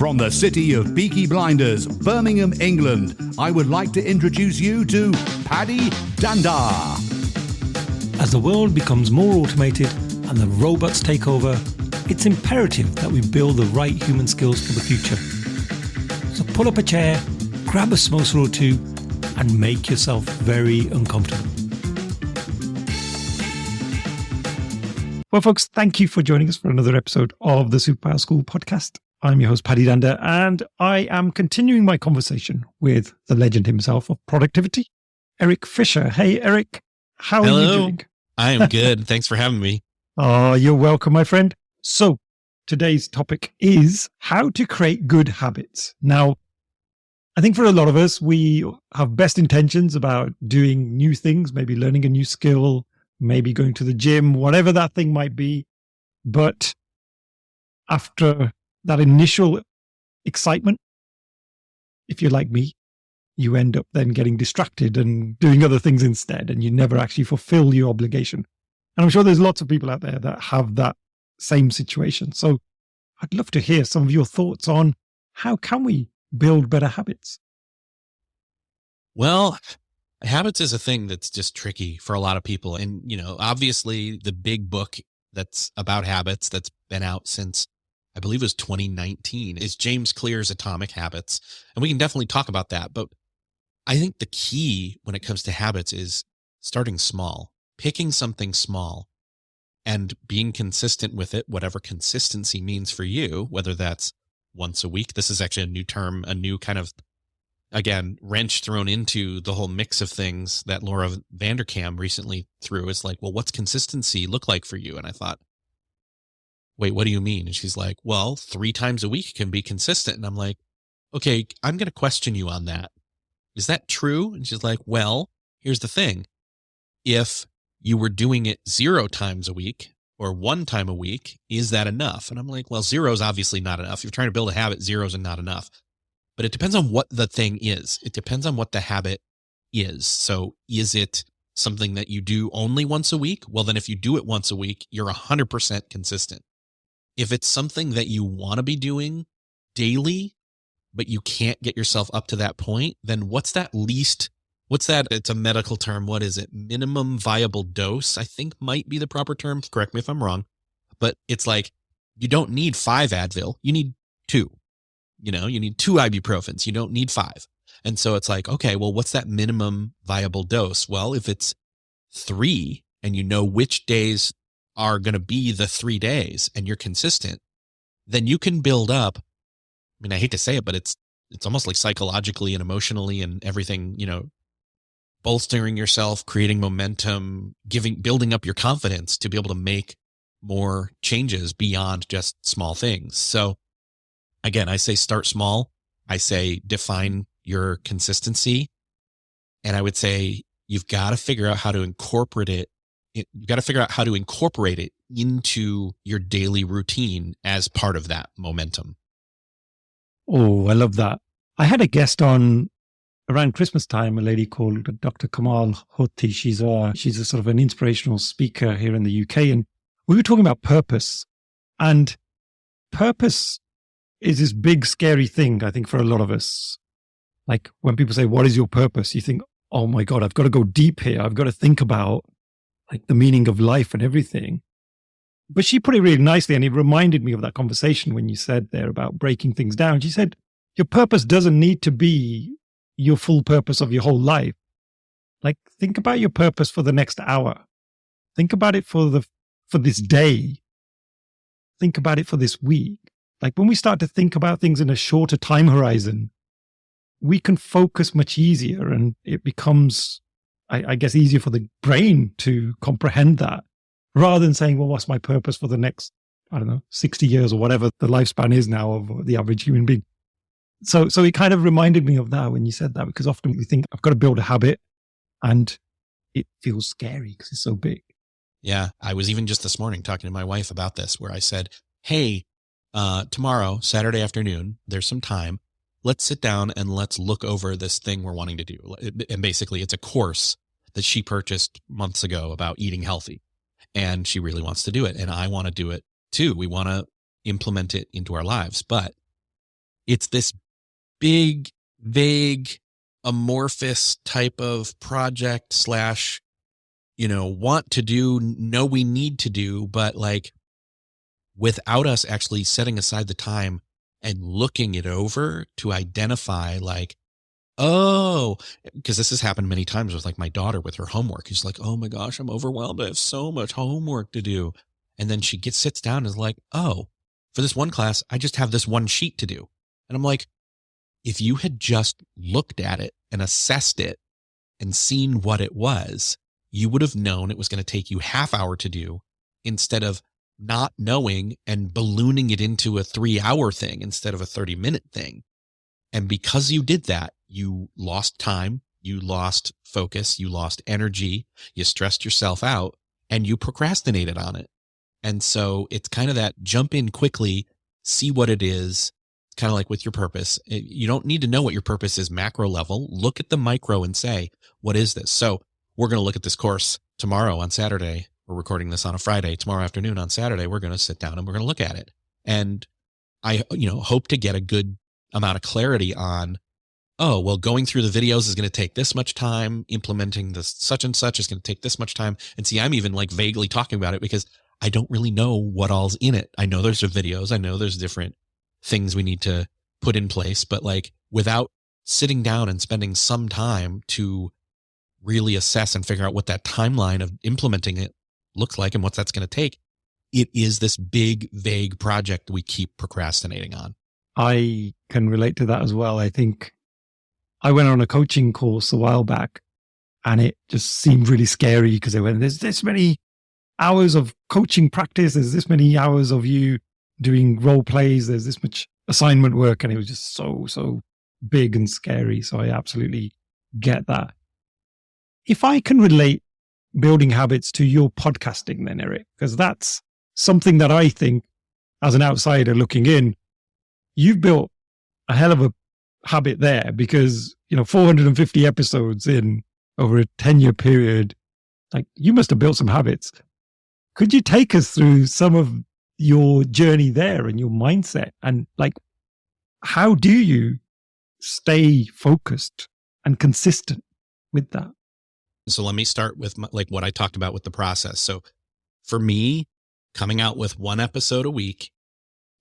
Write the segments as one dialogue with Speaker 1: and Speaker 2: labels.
Speaker 1: From the city of Peaky Blinders, Birmingham, England, I would like to introduce you to Paddy Dhanda.
Speaker 2: As the world becomes more automated and the robots take over, it's imperative that we build the right human skills for the future. So pull up a chair, grab a samosa or two, and make yourself very uncomfortable. Well, folks, thank you for joining us for another episode of the Superpower School podcast. I'm your host, Paddy Dhanda, and I am continuing my conversation with the legend himself of productivity, Erik Fisher. Hey, Erik, how are you doing?
Speaker 3: I am good. Thanks for having me.
Speaker 2: Oh, you're welcome, my friend. So today's topic is how to create good habits. Now, I think for a lot of us, we have best intentions about doing new things, maybe learning a new skill, maybe going to the gym, whatever that thing might be. But after that initial excitement, if you're like me, you end up then getting distracted and doing other things instead, and you never actually fulfill your obligation. And I'm sure there's lots of people out there that have that same situation. So I'd love to hear some of your thoughts on how can we build better habits?
Speaker 3: Well, habits is a thing that's just tricky for a lot of people. And, obviously the big book that's about habits that's been out since I believe it was 2019 is James Clear's Atomic Habits. And we can definitely talk about that. But I think the key when it comes to habits is starting small, picking something small and being consistent with it, whatever consistency means for you, whether that's once a week. This is actually a new term, a new kind of, again, wrench thrown into the whole mix of things that Laura Vanderkam recently threw. Is like, well, what's consistency look like for you? And I thought, wait, what do you mean? And she's like, well, 3 times a week can be consistent. And I'm like, okay, I'm going to question you on that. Is that true? And she's like, well, here's the thing. If you were doing it 0 times a week or 1 time a week, is that enough? And I'm like, well, 0 is obviously not enough. If you're trying to build a habit, 0 is not enough. But it depends on what the thing is. It depends on what the habit is. So is it something that you do only once a week? Well, then if you do it once a week, you're 100% consistent. If it's something that you want to be doing daily, but you can't get yourself up to that point, then what's that? It's a medical term. What is it? Minimum viable dose, I think might be the proper term. Correct me if I'm wrong. But it's like, you don't need 5 Advil. You need 2. You need 2 ibuprofens. You don't need 5. And so it's like, okay, well, what's that minimum viable dose? Well, if it's 3 and you know which days are going to be the 3 days and you're consistent, then you can build up. I mean, I hate to say it, but it's almost like psychologically and emotionally and everything, bolstering yourself, creating momentum, building up your confidence to be able to make more changes beyond just small things. So again, I say start small. I say define your consistency. And I would say you've got to figure out how to incorporate it. You've got to figure out how to incorporate it into your daily routine as part of that momentum.
Speaker 2: Oh, I love that. I had a guest on around Christmas time, a lady called Dr. Kamal Hoti. She's a sort of an inspirational speaker here in the UK. And we were talking about purpose. And purpose is this big, scary thing, I think, for a lot of us. Like when people say, what is your purpose? You think, oh my God, I've got to go deep here. I've got to think about like the meaning of life and everything. But she put it really nicely, and it reminded me of that conversation when you said there about breaking things down. She said, your purpose doesn't need to be your full purpose of your whole life. Like, think about your purpose for the next hour. Think about it for this day. Think about it for this week. Like when we start to think about things in a shorter time horizon, we can focus much easier, and it becomes, I guess, easier for the brain to comprehend that, rather than saying, well, what's my purpose for the next, 60 years or whatever the lifespan is now of the average human being. So it kind of reminded me of that when you said that, because often we think I've got to build a habit and it feels scary because it's so big.
Speaker 3: Yeah. I was even just this morning talking to my wife about this, where I said, hey, tomorrow, Saturday afternoon, there's some time. Let's sit down and let's look over this thing we're wanting to do. And basically it's a course that she purchased months ago about eating healthy. And she really wants to do it. And I want to do it too. We want to implement it into our lives. But It's this big, vague, amorphous type of project slash, want to do, know we need to do, but like without us actually setting aside the time and looking it over to identify like, oh, because this has happened many times with like my daughter with her homework. She's like, oh my gosh, I'm overwhelmed. I have so much homework to do. And then she sits down and is like, oh, for this one class, I just have this one sheet to do. And I'm like, if you had just looked at it and assessed it and seen what it was, you would have known it was going to take you half hour to do instead of not knowing and ballooning it into a 3-hour thing instead of a 30-minute thing. And because you did that, you lost time, you lost focus, you lost energy, you stressed yourself out, and you procrastinated on it. And so it's kind of that jump in quickly, see what it is, kind of like with your purpose. You don't need to know what your purpose is macro level. Look at the micro and say, what is this? So we're going to look at this course tomorrow on Saturday. We're recording this on a Friday. Tomorrow afternoon on Saturday, we're going to sit down and we're going to look at it. And I, hope to get a good amount of clarity on, oh, well, going through the videos is going to take this much time. Implementing this such and such is going to take this much time. And see, I'm even like vaguely talking about it because I don't really know what all's in it. I know there's videos. I know there's different things we need to put in place, but like without sitting down and spending some time to really assess and figure out what that timeline of implementing it looks like and what that's going to take, it is this big, vague project we keep procrastinating on.
Speaker 2: I can relate to that as well. I think I went on a coaching course a while back and it just seemed really scary because they went, there's this many hours of coaching practice. There's this many hours of you doing role plays. There's this much assignment work. And it was just so big and scary. So I absolutely get that. If I can relate building habits to your podcasting then, Erik, because that's something that I think as an outsider looking in, you've built a hell of a habit there because, 450 episodes in over a 10-year period, like you must have built some habits. Could you take us through some of your journey there and your mindset and like, how do you stay focused and consistent with that?
Speaker 3: So let me start with what I talked about with the process. So for me, coming out with one episode a week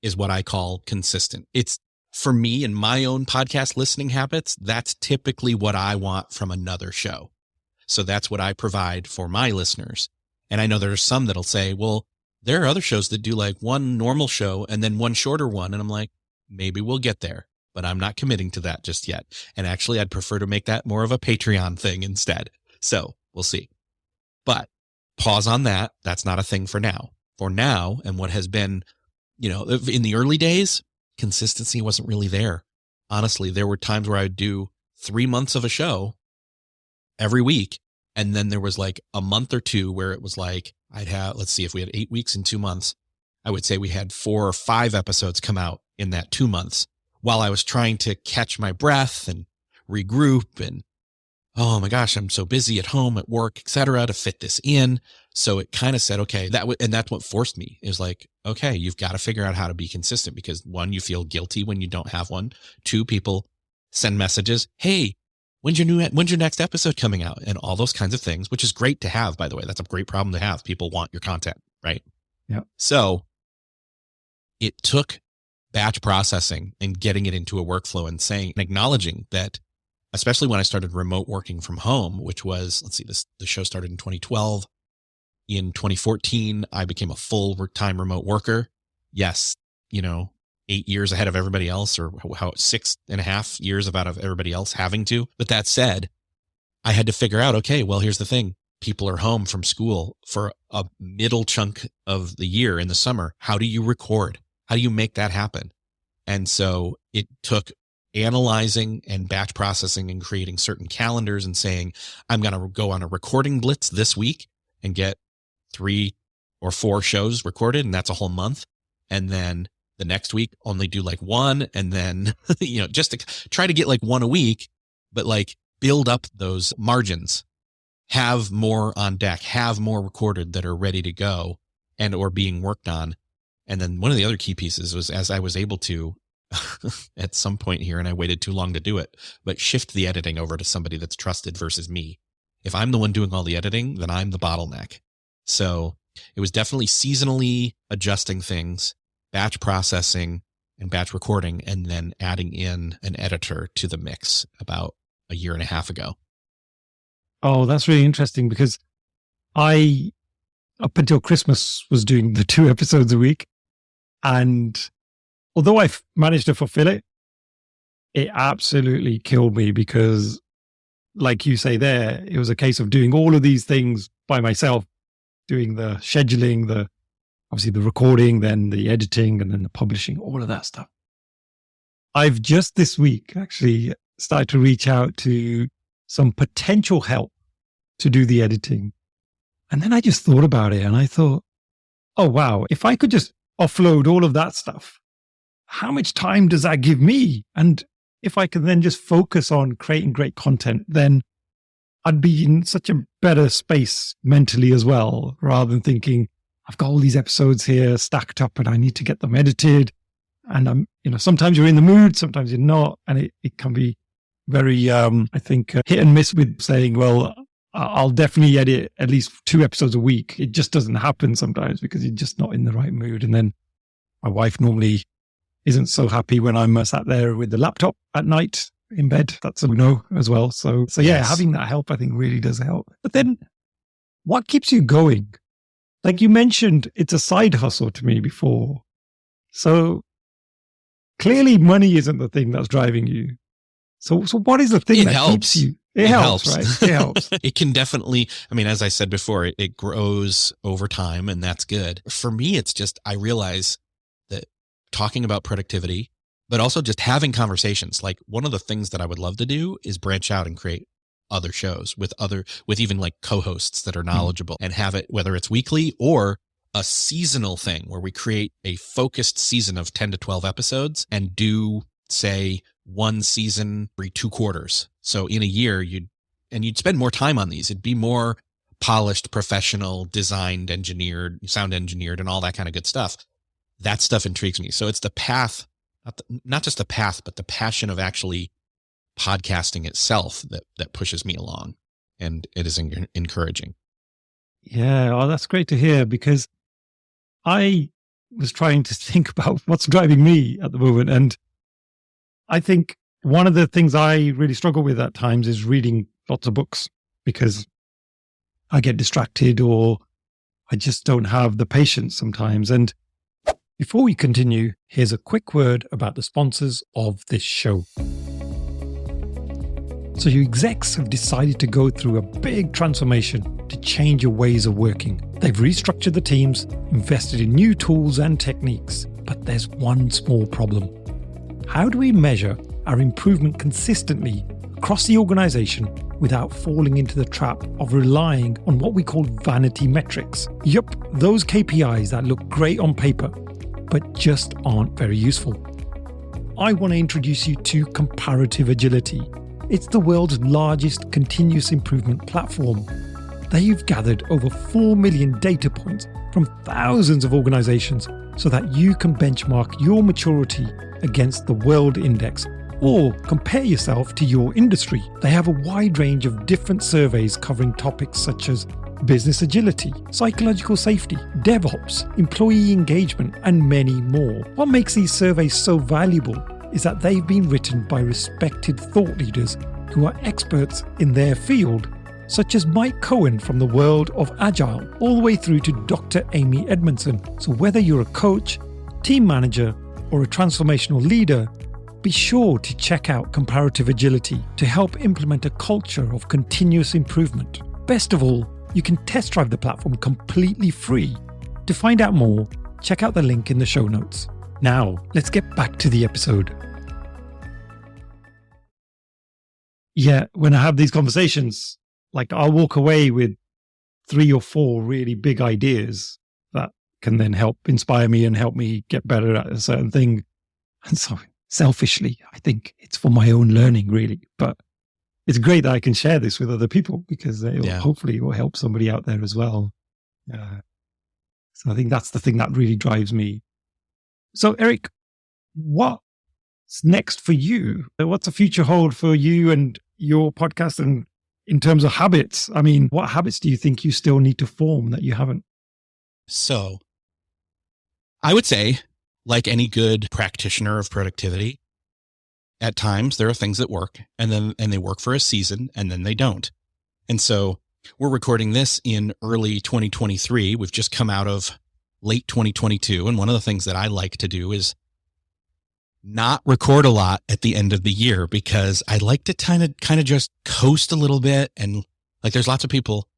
Speaker 3: is what I call consistent. It's for me and my own podcast listening habits. That's typically what I want from another show. So that's what I provide for my listeners. And I know there's some that'll say, well, there are other shows that do like one normal show and then one shorter one. And I'm like, maybe we'll get there, but I'm not committing to that just yet. And actually, I'd prefer to make that more of a Patreon thing instead. So we'll see. But pause on that. That's not a thing for now. For now, and what has been, in the early days, consistency wasn't really there. Honestly, there were times where I would do 3 months of a show every week. And then there was like a month or two where it was like, I'd have, let's see, if we had 8 weeks in 2 months, I would say we had 4 or 5 episodes come out in that 2 months while I was trying to catch my breath and regroup and, oh my gosh, I'm so busy at home, at work, etc., to fit this in. So it kind of said, okay, and that's what forced me is like, okay, you've got to figure out how to be consistent because 1, you feel guilty when you don't have one. 2, people send messages. Hey, when's your next episode coming out? And all those kinds of things, which is great to have, by the way. That's a great problem to have. People want your content, right?
Speaker 2: Yeah.
Speaker 3: So it took batch processing and getting it into a workflow and acknowledging that, especially when I started remote working from home, which was, the show started in 2012. In 2014, I became a full-time remote worker. Yes, 8 years ahead of everybody else, or how 6.5 years out of everybody else having to. But that said, I had to figure out, okay, well, here's the thing. People are home from school for a middle chunk of the year in the summer. How do you record? How do you make that happen? And so it took analyzing and batch processing and creating certain calendars and saying, I'm going to go on a recording blitz this week and get 3 or 4 shows recorded. And that's a whole month. And then the next week only do like 1. And then, just to try to get like 1 a week, but like build up those margins, have more on deck, have more recorded that are ready to go and or being worked on. And then one of the other key pieces was, as I was able to at some point here, and I waited too long to do it, but shift the editing over to somebody that's trusted versus me. If I'm the one doing all the editing, then I'm the bottleneck. So it was definitely seasonally adjusting things, batch processing and batch recording, and then adding in an editor to the mix about a year and a half ago.
Speaker 2: Oh, that's really interesting, because I, up until Christmas, was doing the 2 episodes a week. And although I've managed to fulfill it, it absolutely killed me because, like you say there, it was a case of doing all of these things by myself, doing the scheduling, obviously the recording, then the editing, and then the publishing, all of that stuff. I've just this week actually started to reach out to some potential help to do the editing. And then I just thought about it and I thought, oh, wow, if I could just offload all of that stuff, how much time does that give me? And if I can then just focus on creating great content, then I'd be in such a better space mentally as well, rather than thinking, I've got all these episodes here stacked up and I need to get them edited. And sometimes you're in the mood, sometimes you're not. And it can be very, I think, hit and miss with saying, well, I'll definitely edit at least 2 episodes a week. It just doesn't happen sometimes because you're just not in the right mood. And then my wife normally isn't so happy when I'm sat there with the laptop at night in bed. That's a no as well. So yeah,
Speaker 3: Yes.
Speaker 2: having that help, I think, really does help. But then what keeps you going? Like you mentioned, it's a side hustle to me before. So clearly money isn't the thing that's driving you. So what is the thing
Speaker 3: It
Speaker 2: that
Speaker 3: helps.
Speaker 2: keeps you? It helps, right? It helps.
Speaker 3: It can definitely, as I said before, it grows over time, and that's good. For me, it's just, I realize that talking about productivity, but also just having conversations, like one of the things that I would love to do is branch out and create other shows with even like co-hosts that are knowledgeable and have it, whether it's weekly or a seasonal thing where we create a focused season of 10 to 12 episodes and do, say, 1 season every 2 quarters. So in a year, you'd spend more time on these. It'd be more polished, professional, designed, engineered, sound engineered, and all that kind of good stuff. That stuff intrigues me. So it's the path, not just the path, but the passion of actually podcasting itself that pushes me along. And it is encouraging.
Speaker 2: Yeah, oh, that's great to hear, because I was trying to think about what's driving me at the moment. And I think one of the things I really struggle with at times is reading lots of books, because I get distracted or I just don't have the patience sometimes. And before we continue, here's a quick word about the sponsors of this show. So your execs have decided to go through a big transformation to change your ways of working. They've restructured the teams, invested in new tools and techniques, but there's one small problem. How do we measure our improvement consistently across the organization without falling into the trap of relying on what we call vanity metrics? Yup, those KPIs that look great on paper, but just aren't very useful. I want to introduce you to Comparative Agility. It's the world's largest continuous improvement platform. They've gathered over 4 million data points from thousands of organizations so that you can benchmark your maturity against the world index or compare yourself to your industry. They have a wide range of different surveys covering topics such as business agility, psychological safety, DevOps, employee engagement, and many more. What makes these surveys so valuable is that they've been written by respected thought leaders who are experts in their field, such as Mike Cohen from the world of Agile, all the way through to Dr. Amy Edmondson. So whether you're a coach, team manager, or a transformational leader, be sure to check out Comparative Agility to help implement a culture of continuous improvement. Best of all, you can test drive the platform completely free. To find out more, check out the link in the show notes. Now, let's get back to the episode. Yeah, when I have these conversations, like I'll walk away with 3 or 4 really big ideas that can then help inspire me and help me get better at a certain thing. And so selfishly, I think it's for my own learning, really. But it's great that I can share this with other people because hopefully it will help somebody out there as well. So I think that's the thing that really drives me. So Erik, what what's next for you? What's the future hold for you and your podcast? And in terms of habits, I mean, what habits do you think you still need to form that you haven't?
Speaker 3: So I would say, like any good practitioner of productivity, at times there are things that work and they work for a season and then they don't. And so we're recording this in early 2023. We've just come out of late 2022. And one of the things that I like to do is not record a lot at the end of the year, because I like to kind of just coast a little bit. And like, there's lots of people,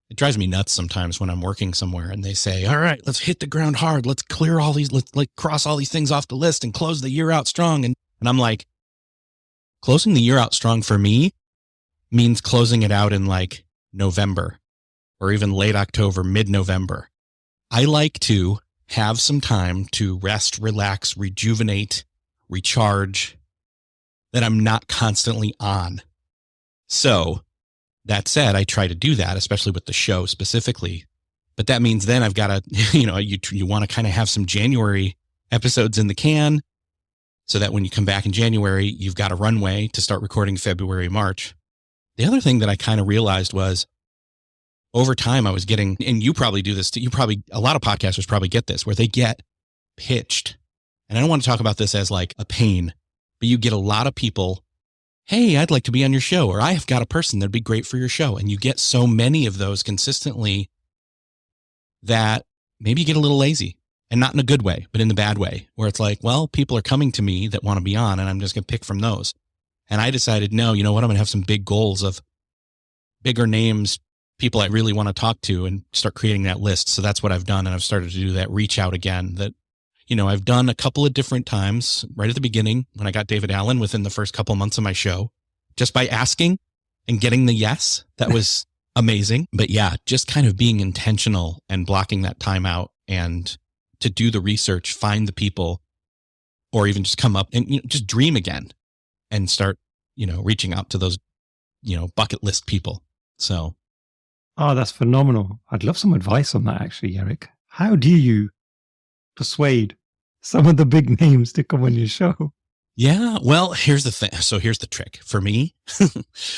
Speaker 3: it drives me nuts sometimes when I'm working somewhere and they say, all right, let's hit the ground hard. Let's clear all these, let's like cross all these things off the list and close the year out strong. And I'm like, closing the year out strong for me means closing it out in like November or even late October, mid-November. I like to have some time to rest, relax, rejuvenate, recharge, that I'm not constantly on. So that said, I try to do that, especially with the show specifically. But that means then I've got to, you want to kind of have some January episodes in the can so that when you come back in January, you've got a runway to start recording February, March. The other thing that I kind of realized was over time I was getting, and you probably do this too, a lot of podcasters probably get this, where they get pitched. And I don't want to talk about this as like a pain, but you get a lot of people, hey, I'd like to be on your show, or I have got a person that'd be great for your show. And you get so many of those consistently that maybe you get a little lazy, and not in a good way, but in the bad way, where it's like, well, people are coming to me that want to be on, and I'm just going to pick from those. And I decided, no, you know what? I'm going to have some big goals of bigger names, people I really want to talk to, and start creating that list. So that's what I've done. And I've started to do that reach out again that, I've done a couple of different times right at the beginning when I got David Allen within the first couple of months of my show, just by asking and getting the yes. That was amazing. But yeah, just kind of being intentional and blocking that time out and to do the research, find the people, or even just come up and just dream again and start, reaching out to those, bucket list people. So.
Speaker 2: Oh, that's phenomenal. I'd love some advice on that, actually, Erik. How do you persuade some of the big names to come on your show?
Speaker 3: Yeah, well, here's the thing. So here's the trick for me.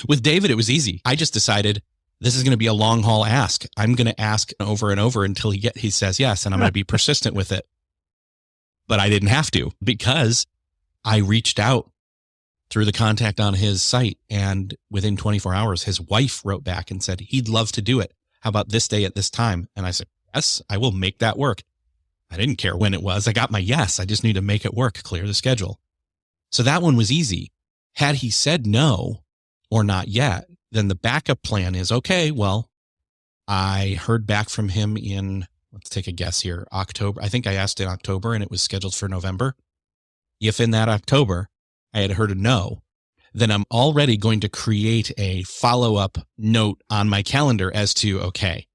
Speaker 3: With David, it was easy. I just decided this is going to be a long haul ask. I'm going to ask over and over until he says yes, and I'm going to be persistent with it. But I didn't have to, because I reached out through the contact on his site, and within 24 hours, his wife wrote back and said, he'd love to do it. How about this day at this time? And I said, yes, I will make that work. I didn't care when it was. I got my yes. I just need to make it work, clear the schedule. So that one was easy. Had he said no or not yet, then the backup plan is, okay, well, I heard back from him in, let's take a guess here, October. I think I asked in October and it was scheduled for November. If in that October I had heard a no, then I'm already going to create a follow-up note on my calendar as to, okay,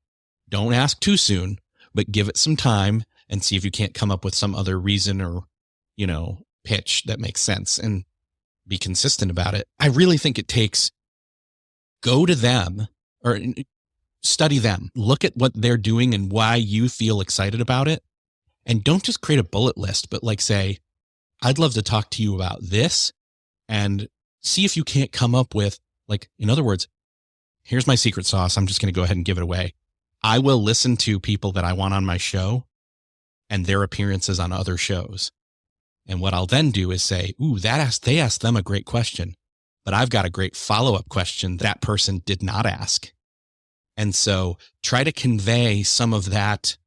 Speaker 3: don't ask too soon, but give it some time and see if you can't come up with some other reason or, pitch that makes sense, and be consistent about it. I really think it takes, go to them or study them, look at what they're doing and why you feel excited about it. And don't just create a bullet list, but like say, I'd love to talk to you about this, and see if you can't come up with, like, in other words, here's my secret sauce. I'm just going to go ahead and give it away. I will listen to people that I want on my show and their appearances on other shows. And what I'll then do is say, ooh, they asked them a great question, but I've got a great follow-up question that person did not ask. And so try to convey some of that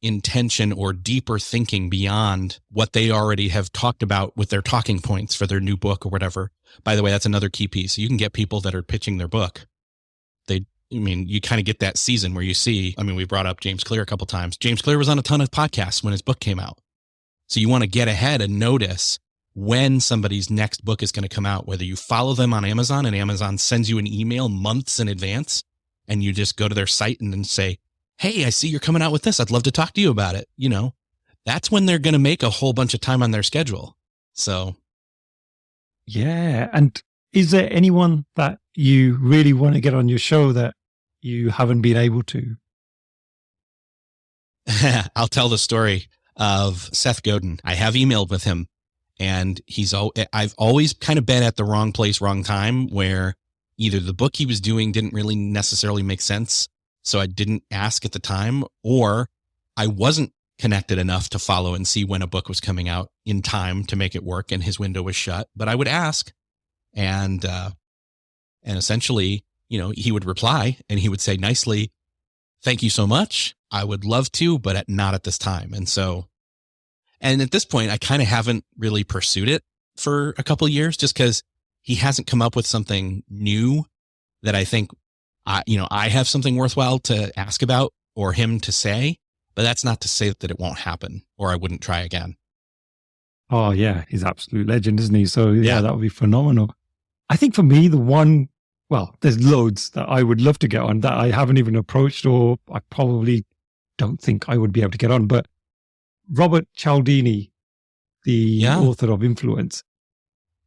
Speaker 3: intention or deeper thinking beyond what they already have talked about with their talking points for their new book or whatever. By the way, that's another key piece. You can get people that are pitching their book. You kind of get that season where you see, we brought up James Clear a couple times. James Clear was on a ton of podcasts when his book came out. So you want to get ahead and notice when somebody's next book is going to come out, whether you follow them on Amazon and Amazon sends you an email months in advance and you just go to their site and then say, hey, I see you're coming out with this. I'd love to talk to you about it. That's when they're going to make a whole bunch of time on their schedule. So.
Speaker 2: Yeah. And is there anyone that you really want to get on your show that you haven't been able to?
Speaker 3: I'll tell the story of Seth Godin. I have emailed with him And I've always kind of been at the wrong place, wrong time, where either the book he was doing didn't really necessarily make sense, so I didn't ask at the time, or I wasn't connected enough to follow and see when a book was coming out in time to make it work, and his window was shut. But I would ask, and essentially, he would reply and he would say nicely, "Thank you so much. I would love to, but not at this time." And at this point, I kind of haven't really pursued it for a couple of years, just because he hasn't come up with something new that I think, I have something worthwhile to ask about or him to say. But that's not to say that it won't happen or I wouldn't try again.
Speaker 2: Oh yeah, he's an absolute legend, isn't he? So yeah,
Speaker 3: Yeah.
Speaker 2: that would be phenomenal. I think for me, there's loads that I would love to get on that I haven't even approached, or I probably don't think I would be able to get on. But Robert Cialdini, the author of Influence,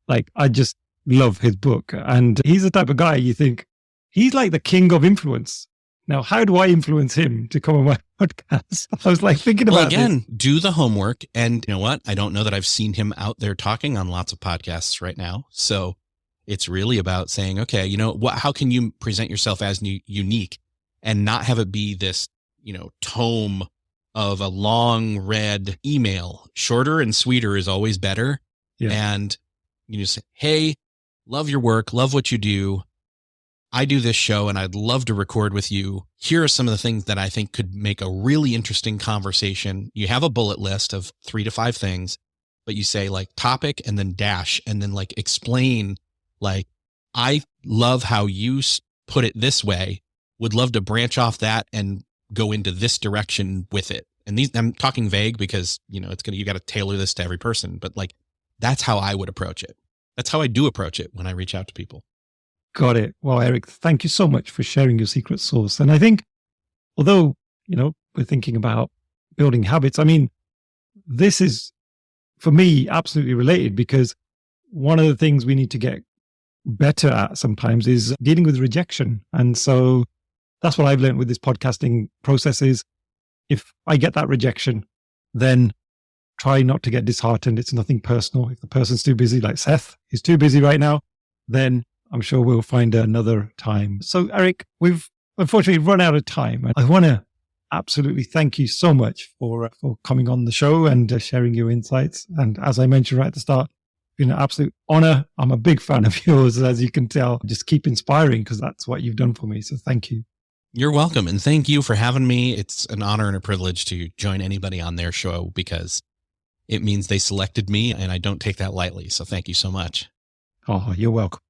Speaker 2: I just love his book. And he's the type of guy you think, he's like the king of influence. Now, how do I influence him to come on my podcast? I was thinking about
Speaker 3: this. Do the homework. And you know what? I don't know that I've seen him out there talking on lots of podcasts right now. So it's really about saying, okay, how can you present yourself as unique and not have it be this, tome of a long read email? Shorter and sweeter is always better.
Speaker 2: Yeah.
Speaker 3: And you just say, "Hey, love your work, love what you do. I do this show and I'd love to record with you. Here are some of the things that I think could make a really interesting conversation." You have a bullet list of 3 to 5 things, but you say topic and then dash and then explain, "I love how you put it this way. Would love to branch off that and go into this direction with it." And I'm talking vague because, you got to tailor this to every person, but that's how I would approach it. That's how I do approach it when I reach out to people.
Speaker 2: Got it. Well, Erik, thank you so much for sharing your secret sauce. And I think, although, we're thinking about building habits, this is, for me, absolutely related, because one of the things we need to get better at sometimes is dealing with rejection. And so that's what I've learned with this podcasting process is, if I get that rejection, then try not to get disheartened. It's nothing personal. If the person's too busy, like Seth is too busy right now, then I'm sure we'll find another time. So, Erik, we've unfortunately run out of time. And I want to absolutely thank you so much for coming on the show and sharing your insights. And as I mentioned right at the start, it's been an absolute honor. I'm a big fan of yours, as you can tell. Just keep inspiring, because that's what you've done for me. So thank you.
Speaker 3: You're welcome. And thank you for having me. It's an honor and a privilege to join anybody on their show, because it means they selected me and I don't take that lightly. So thank you so much.
Speaker 2: Oh, you're welcome.